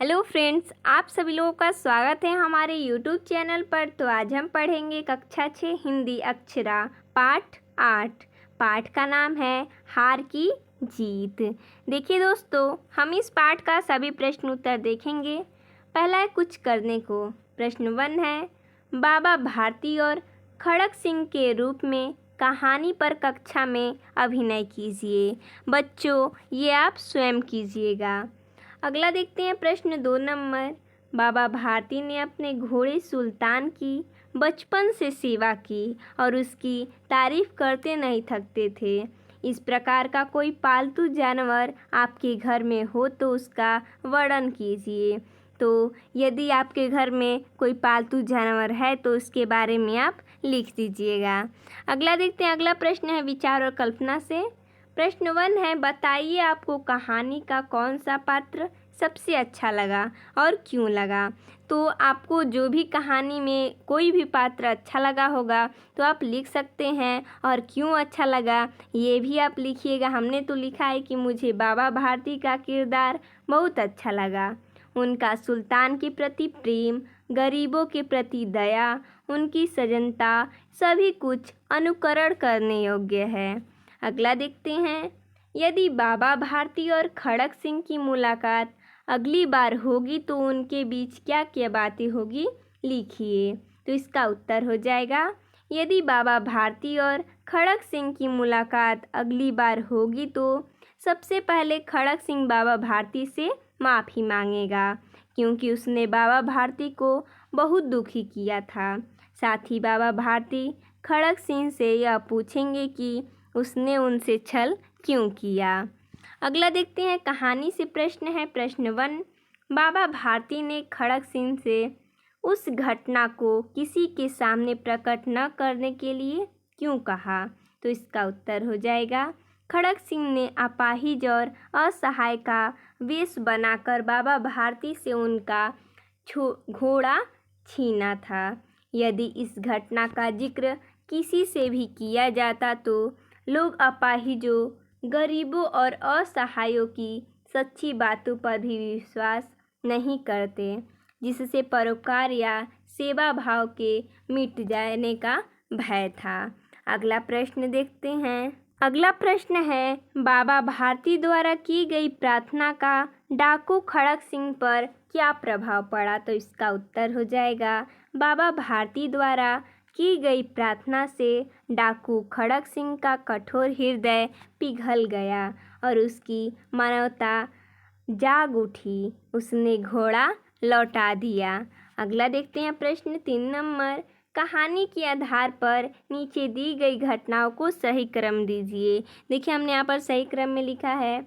Hello friends, आप सभी लोगों का स्वागत है हमारे यूट्यूब चैनल पर। तो आज हम पढ़ेंगे कक्षा 6 हिंदी अक्षरा पाठ 8। पाठ का नाम है हार की जीत। देखिए दोस्तों, हम इस पाठ का सभी प्रश्न उत्तर देखेंगे। पहला है कुछ करने को। प्रश्न 1 है, बाबा भारती और खड़क सिंह के रूप में कहानी पर कक्षा में अभिनय कीजिए। बच्चों, ये आप स्वयं कीजिएगा। अगला देखते हैं प्रश्न 2 नंबर। बाबा भारती ने अपने घोड़े सुल्तान की बचपन से सेवा की और उसकी तारीफ करते नहीं थकते थे। इस प्रकार का कोई पालतू जानवर आपके घर में हो तो उसका वर्णन कीजिए। तो यदि आपके घर में कोई पालतू जानवर है तो उसके बारे में आप लिख दीजिएगा। अगला देखते हैं, अगला प्रश्न है विचार और कल्पना से। प्रश्न 1 है, बताइए आपको कहानी का कौन सा पात्र सबसे अच्छा लगा और क्यों लगा। तो आपको जो भी कहानी में कोई भी पात्र अच्छा लगा होगा तो आप लिख सकते हैं, और क्यों अच्छा लगा ये भी आप लिखिएगा। हमने तो लिखा है कि मुझे बाबा भारती का किरदार बहुत अच्छा लगा। उनका सुल्तान के प्रति प्रेम, गरीबों के प्रति दया, उनकी सजनता सभी कुछ अनुकरण करने योग्य है। अगला देखते हैं, यदि बाबा भारती और खड़क सिंह की मुलाकात अगली बार होगी तो उनके बीच क्या क्या बातें होगी, लिखिए। तो इसका उत्तर हो जाएगा, यदि बाबा भारती और खड़क सिंह की मुलाकात अगली बार होगी तो सबसे पहले खड़क सिंह बाबा भारती से माफ़ी मांगेगा, क्योंकि उसने बाबा भारती को बहुत दुखी किया था। साथ ही बाबा भारती खड़क सिंह से यह पूछेंगे कि उसने उनसे छल क्यों किया। अगला देखते हैं, कहानी से प्रश्न है। प्रश्न 1, बाबा भारती ने खड़क सिंह से उस घटना को किसी के सामने प्रकट न करने के लिए क्यों कहा। तो इसका उत्तर हो जाएगा, खड़क सिंह ने अपाहिज और असहाय का वेश बनाकर बाबा भारती से उनका घोड़ा छीना था। यदि इस घटना का जिक्र किसी से भी किया जाता तो लोग अपाहिजों, गरीबों और असहायों की सच्ची बातों पर भी विश्वास नहीं करते, जिससे परोपकार या सेवा भाव के मिट जाने का भय था। अगला प्रश्न देखते हैं। अगला प्रश्न है, बाबा भारती द्वारा की गई प्रार्थना का डाकू खड़क सिंह पर क्या प्रभाव पड़ा। तो इसका उत्तर हो जाएगा, बाबा भारती द्वारा की गई प्रार्थना से डाकू खड़क सिंह का कठोर हृदय पिघल गया और उसकी मानवता जाग उठी। उसने घोड़ा लौटा दिया। अगला देखते हैं प्रश्न 3 नंबर। कहानी के आधार पर नीचे दी गई घटनाओं को सही क्रम दीजिए। देखिए, हमने यहाँ पर सही क्रम में लिखा है,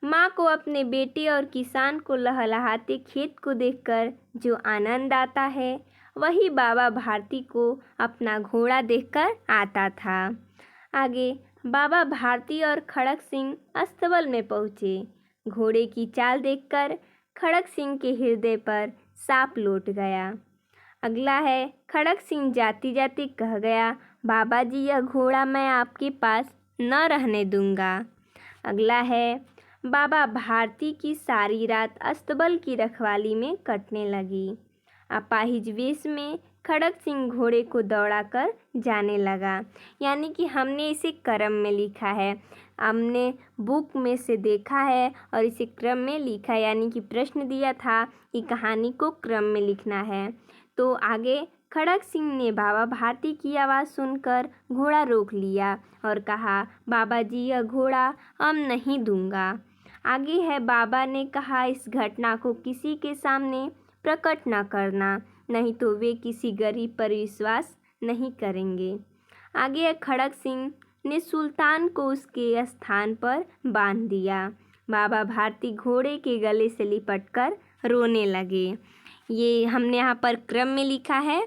माँ को अपने बेटे और किसान को लहलहाते खेत को देखकर जो आनंद आता है वही बाबा भारती को अपना घोड़ा देखकर आता था। आगे, बाबा भारती और खड़क सिंह अस्तबल में पहुँचे। घोड़े की चाल देखकर खड़क सिंह के हृदय पर सांप लौट गया। अगला है, खड़क सिंह जाती जाती कह गया, बाबा जी यह घोड़ा मैं आपके पास न रहने दूंगा। अगला है, बाबा भारती की सारी रात अस्तबल की रखवाली में कटने लगी। अपाहिज वेश में खड़क सिंह घोड़े को दौड़ाकर जाने लगा। यानी कि हमने इसे क्रम में लिखा है, हमने बुक में से देखा है और इसे क्रम में लिखा है, यानी कि प्रश्न दिया था कि कहानी को क्रम में लिखना है। तो आगे, खड़क सिंह ने बाबा भारती की आवाज़ सुनकर घोड़ा रोक लिया और कहा, बाबा जी यह घोड़ा अब नहीं दूंगा। आगे है, बाबा ने कहा इस घटना को किसी के सामने प्रकट न करना, नहीं तो वे किसी गरीब पर विश्वास नहीं करेंगे। आगे है, खड़क सिंह ने सुल्तान को उसके स्थान पर बांध दिया। बाबा भारती घोड़े के गले से लिपटकर रोने लगे। ये हमने यहाँ पर क्रम में लिखा है।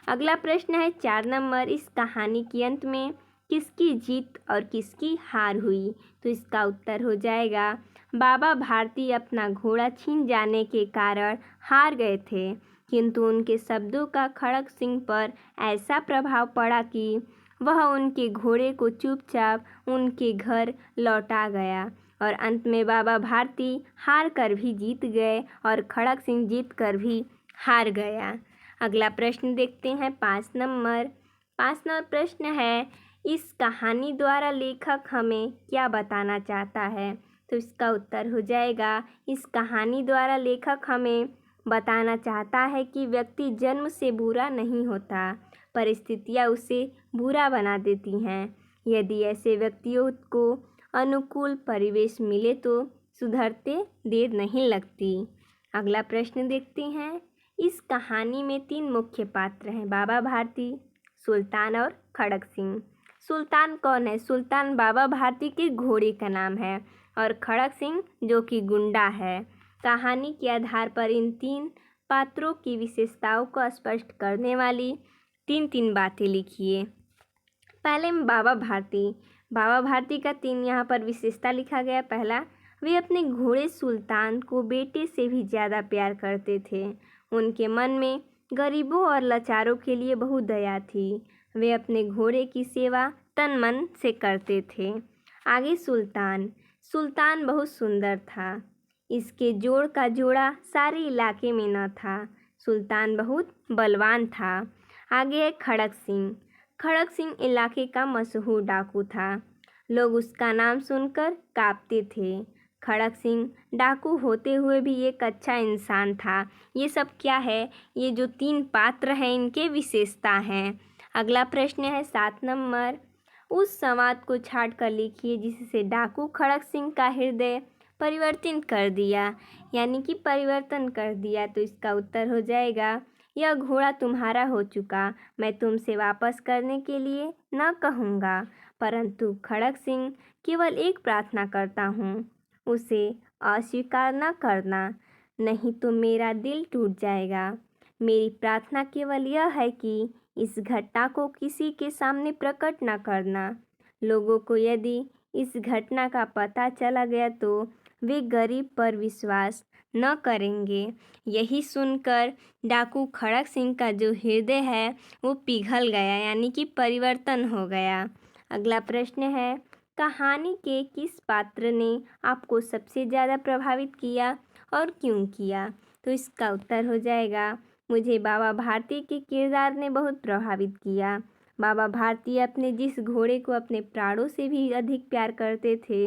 अगला प्रश्न है 4 नंबर। इस कहानी के अंत में किसकी जीत और किसकी हार हुई। तो इसका उत्तर हो जाएगा, बाबा भारती अपना घोड़ा छीन जाने के कारण हार गए थे, किंतु उनके शब्दों का खड़क सिंह पर ऐसा प्रभाव पड़ा कि वह उनके घोड़े को चुपचाप उनके घर लौटा गया और अंत में बाबा भारती हार कर भी जीत गए और खड़क सिंह जीत कर भी हार गया। अगला प्रश्न देखते हैं 5 नंबर प्रश्न है, इस कहानी द्वारा लेखक हमें क्या बताना चाहता है? तो इसका उत्तर हो जाएगा, इस कहानी द्वारा लेखक हमें बताना चाहता है कि व्यक्ति जन्म से बुरा नहीं होता, परिस्थितियाँ उसे बुरा बना देती हैं। यदि ऐसे व्यक्तियों को अनुकूल परिवेश मिले तो सुधरते देर नहीं लगती। अगला प्रश्न देखते हैं, इस कहानी में 3 मुख्य पात्र हैं, बाबा भारती, सुल्तान और खड़क सिंह। सुल्तान कौन है? सुल्तान बाबा भारती के घोड़े का नाम है और खड़क सिंह जो कि गुंडा है। कहानी के आधार पर इन 3 पात्रों की विशेषताओं को स्पष्ट करने वाली 3 बातें लिखिए। पहले बाबा भारती का 3 यहाँ पर विशेषता लिखा गया। पहला, वे अपने घोड़े सुल्तान को बेटे से भी ज़्यादा प्यार करते थे। उनके मन में गरीबों और लाचारों के लिए बहुत दया थी। वे अपने घोड़े की सेवा तन मन से करते थे। आगे सुल्तान बहुत सुंदर था। इसके जोड़ का जोड़ा सारे इलाके में न था। सुल्तान बहुत बलवान था। आगे है खड़क सिंह इलाके का मशहूर डाकू था। लोग उसका नाम सुनकर कांपते थे। खड़क सिंह डाकू होते हुए भी एक अच्छा इंसान था। ये सब क्या है? ये जो 3 पात्र हैं इनके विशेषता हैं। अगला प्रश्न है 7 नंबर, उस संवाद को छाट कर लिखिए जिससे डाकू खड़क सिंह का हृदय परिवर्तन कर दिया, यानी कि परिवर्तन कर दिया। तो इसका उत्तर हो जाएगा, यह घोड़ा तुम्हारा हो चुका, मैं तुमसे वापस करने के लिए न कहूँगा, परंतु खड़क सिंह केवल एक प्रार्थना करता हूँ, उसे अस्वीकार न करना, नहीं तो मेरा दिल टूट जाएगा। मेरी प्रार्थना केवल यह है कि इस घटना को किसी के सामने प्रकट न करना। लोगों को यदि इस घटना का पता चला गया तो वे गरीब पर विश्वास न करेंगे। यही सुनकर डाकू खड़क सिंह का जो हृदय है वो पिघल गया, यानी कि परिवर्तन हो गया। अगला प्रश्न है, कहानी के किस पात्र ने आपको सबसे ज़्यादा प्रभावित किया और क्यों किया? तो इसका उत्तर हो जाएगा, मुझे बाबा भारती के किरदार ने बहुत प्रभावित किया। बाबा भारती अपने जिस घोड़े को अपने प्राणों से भी अधिक प्यार करते थे,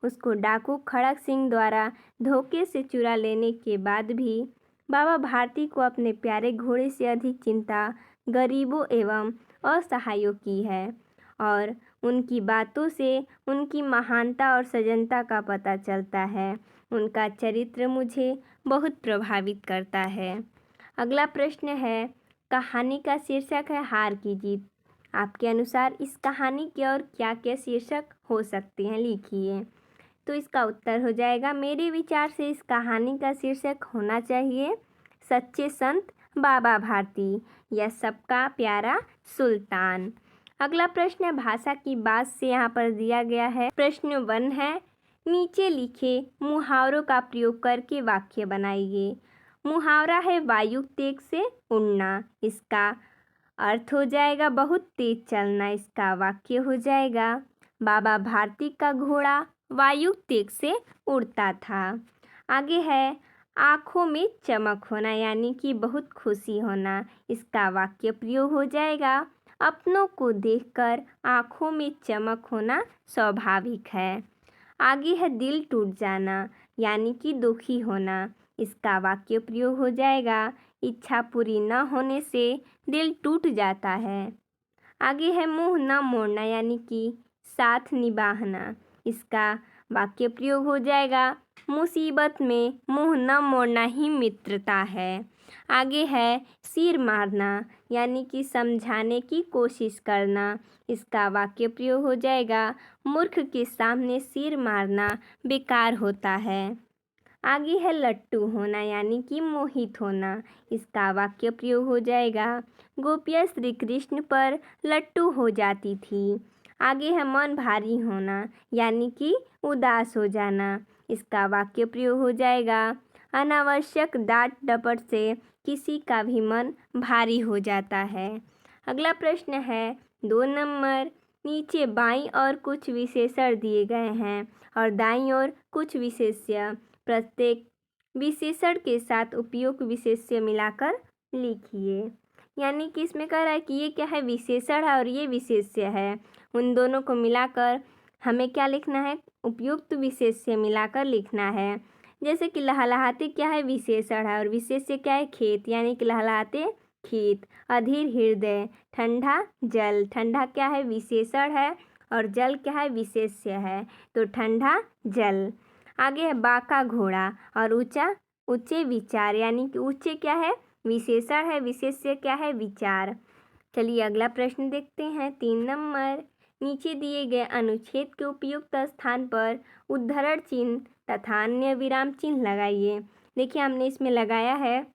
उसको डाकू खड़क सिंह द्वारा धोखे से चुरा लेने के बाद भी बाबा भारती को अपने प्यारे घोड़े से अधिक चिंता गरीबों एवं असहायों की है। और उनकी बातों से उनकी महानता और सजनता का पता चलता है। उनका चरित्र मुझे बहुत प्रभावित करता है। अगला प्रश्न है, कहानी का शीर्षक है हार की जीत। आपके अनुसार इस कहानी के और क्या क्या शीर्षक हो सकते हैं, लिखिए। तो इसका उत्तर हो जाएगा, मेरे विचार से इस कहानी का शीर्षक होना चाहिए सच्चे संत बाबा भारती या सबका प्यारा सुल्तान। अगला प्रश्न है, भाषा की बात से यहाँ पर दिया गया है। प्रश्न 1 है, नीचे लिखे मुहावरों का प्रयोग करके वाक्य बनाइए। मुहावरा है वायु तेग से उड़ना, इसका अर्थ हो जाएगा बहुत तेज चलना। इसका वाक्य हो जाएगा, बाबा भारती का घोड़ा वायु तेग से उड़ता था। आगे है, आँखों में चमक होना, यानी कि बहुत खुशी होना। इसका वाक्य प्रयोग हो जाएगा, अपनों को देखकर आँखों में चमक होना स्वाभाविक है। आगे है, दिल टूट जाना, यानी कि दुखी होना। इसका वाक्य प्रयोग हो जाएगा, इच्छा पूरी न होने से दिल टूट जाता है। आगे है, मुंह न मोड़ना, यानी कि साथ निभाना। इसका वाक्य प्रयोग हो जाएगा, मुसीबत में मुंह न मोड़ना ही मित्रता है। आगे है, सिर मारना, यानी कि समझाने की कोशिश करना। इसका वाक्य प्रयोग हो जाएगा, मूर्ख के सामने सिर मारना बेकार होता है। आगे है, लट्टू होना, यानी कि मोहित होना। इसका वाक्य प्रयोग हो जाएगा, गोपियाँ श्री कृष्ण पर लट्टू हो जाती थी। आगे है, मन भारी होना, यानी कि उदास हो जाना। इसका वाक्य प्रयोग हो जाएगा, अनावश्यक डांट डपट से किसी का भी मन भारी हो जाता है। अगला प्रश्न है 2 नंबर, नीचे बाईं और कुछ विशेषण दिए गए हैं और दाईं ओर कुछ विशेष्य। प्रत्येक विशेषण के साथ उपयुक्त विशेष्य मिलाकर लिखिए। यानी कि इसमें कह रहा है कि ये क्या है, विशेषण है और ये विशेष्य है। उन दोनों को मिलाकर हमें क्या लिखना है, उपयुक्त विशेष्य मिलाकर लिखना है। जैसे कि लहलहाते क्या है, विशेषण है और विशेष्य क्या है, खेत। यानी कि लहलहाते खेत। अधीर हृदय, ठंडा जल। ठंडा क्या है, विशेषण है और जल क्या है, विशेष्य है। तो ठंडा जल। आगे है बाका घोड़ा और ऊंचा ऊंचे विचार। यानी कि ऊंचे क्या है, विशेषण है, विशेष्य क्या है, विचार। चलिए अगला प्रश्न देखते हैं। 3 नंबर। नीचे दिए गए अनुच्छेद के उपयुक्त स्थान पर उद्धरण चिन्ह तथा अन्य विराम चिन्ह लगाइए। देखिए हमने इसमें लगाया है।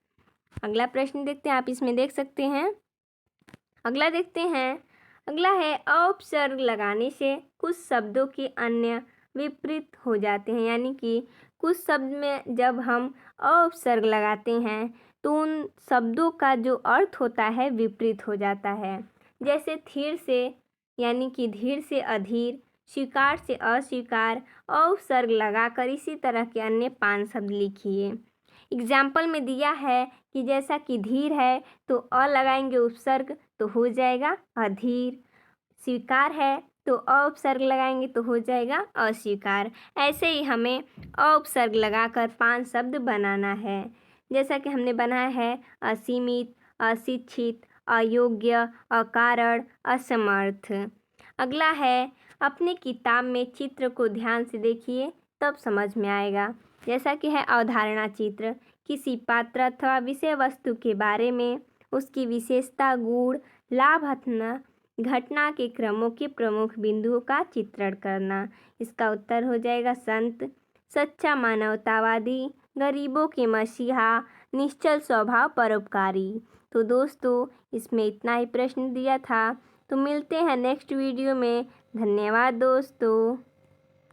अगला प्रश्न देखते हैं, आप इसमें देख सकते हैं। अगला देखते हैं। अगला है उपसर्ग लगाने से कुछ शब्दों के अन्य विपरीत हो जाते हैं। यानी कि कुछ शब्द में जब हम उपसर्ग लगाते हैं तो उन शब्दों का जो अर्थ होता है विपरीत हो जाता है। जैसे थीर से यानी कि धीर से अधीर, स्वीकार से अस्वीकार, उपसर्ग लगाकर इसी तरह के अन्य 5 शब्द लिखिए। एग्जाम्पल में दिया है कि जैसा कि धीर है तो अ लगाएंगे उपसर्ग तो हो जाएगा अधीर। स्वीकार है तो उपसर्ग लगाएंगे तो हो जाएगा अस्वीकार। ऐसे ही हमें उपसर्ग लगाकर 5 शब्द बनाना है। जैसा कि हमने बनाया है असीमित, अशिक्षित, अयोग्य, अकारण, असमर्थ। अगला है अपने किताब में चित्र को ध्यान से देखिए तब समझ में आएगा। जैसा कि है अवधारणा चित्र, किसी पात्र अथवा विषय वस्तु के बारे में उसकी विशेषता, गुण, लाभ अथवा घटना के क्रमों के प्रमुख बिंदुओं का चित्रण करना। इसका उत्तर हो जाएगा संत, सच्चा मानवतावादी, गरीबों के मसीहा, निश्चल स्वभाव, परोपकारी। तो दोस्तों इसमें इतना ही प्रश्न दिया था। तो मिलते हैं नेक्स्ट वीडियो में। धन्यवाद दोस्तों।